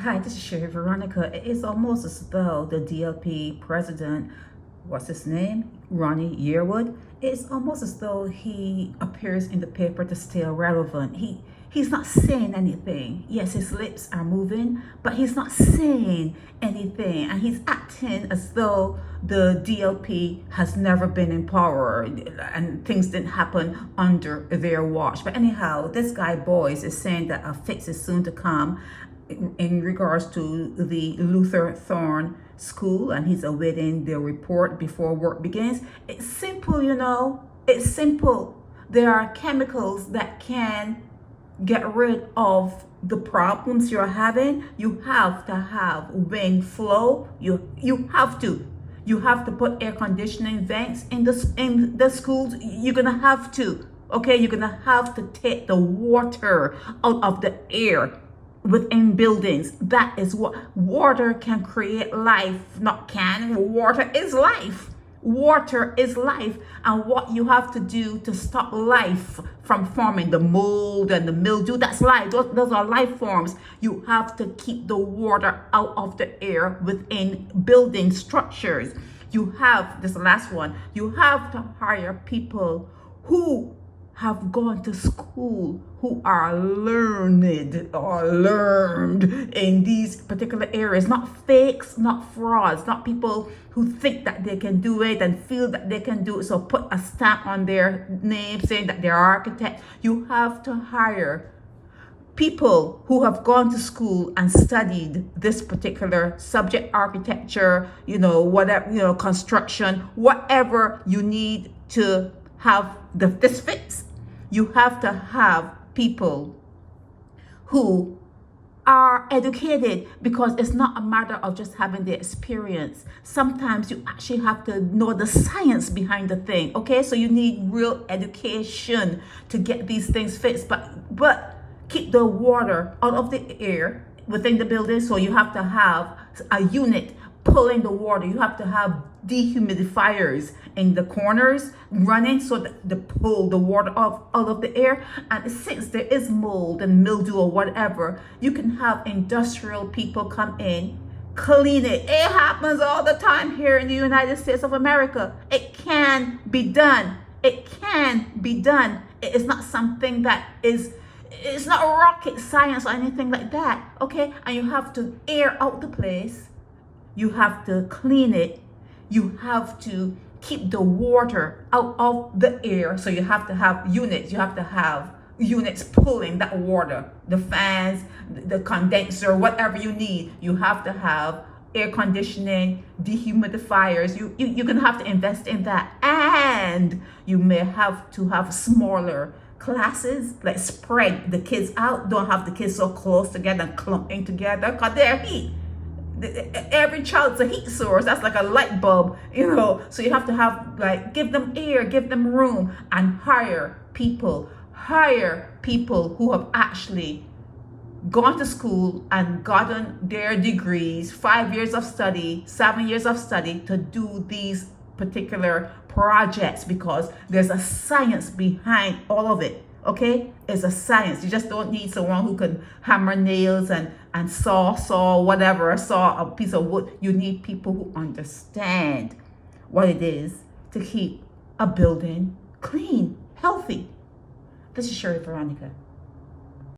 Hi, this is Sherry Veronica. It is almost as though the DLP president, what's his name? Ronnie Yearwood. It's almost as though he appears in the paper to stay relevant. He's not saying anything. Yes, his lips are moving, but he's not saying anything. And he's acting as though the DLP has never been in power and things didn't happen under their watch. But anyhow, this guy Boyce is saying that a fix is soon to come in regards to the Luther Thorne school, and he's awaiting the report before work begins. It's simple, you know. It's simple. There are chemicals that can get rid of the problems you're having. You have to have wind flow. You have to put air conditioning vents in the schools. You're gonna have to. Okay, you're gonna have to take the water out of the air within buildings. That is what water can create life. Not can. Water is life. Water is life. And what you have to do to stop life from forming, the mold and the mildew, that's life. Those are life forms. You have to keep the water out of the air within building structures. You have, this last one, you have to hire people who have gone to school, who are learned or learned in these particular areas. Not fakes, not frauds, not people who think that they can do it and feel that they can do it, so put a stamp on their name saying that they're architects. You have to hire people who have gone to school and studied this particular subject, architecture, whatever, construction, whatever you need to have this fix. You have to have people who are educated, because it's not a matter of just having the experience. Sometimes you actually have to know the science behind the thing. Okay, so you need real education to get these things fixed. But keep the water out of the air within the building. So you have to have a unit pulling the water. You have to have dehumidifiers in the corners running so that they pull the water out of the air. And since there is mold and mildew or whatever, you can have industrial people come in, clean it. It happens all the time here in the United States of America. It can be done. It can be done. It is not something that it's not rocket science or anything like that. Okay, and you have to air out the place. You have to clean it. You have to keep the water out of the air. So you have to have units. You have to have units pulling that water, the fans, the condenser, whatever you need. You have to have air conditioning, dehumidifiers. You're going to have to invest in that. And you may have to have smaller classes, like spread the kids out. Don't have the kids so close together and clumping together, because they're heat. Every child's a heat source. That's like a light bulb, so you have to have, like, give them air, give them room, and hire people who have actually gone to school and gotten their degrees, 5 years of study, 7 years of study, to do these particular projects, because there's a science behind all of it. Okay, it's a science. You just don't need someone who can hammer nails and saw a piece of wood. You need people who understand what it is to keep a building clean, healthy. This is Sherry Veronica.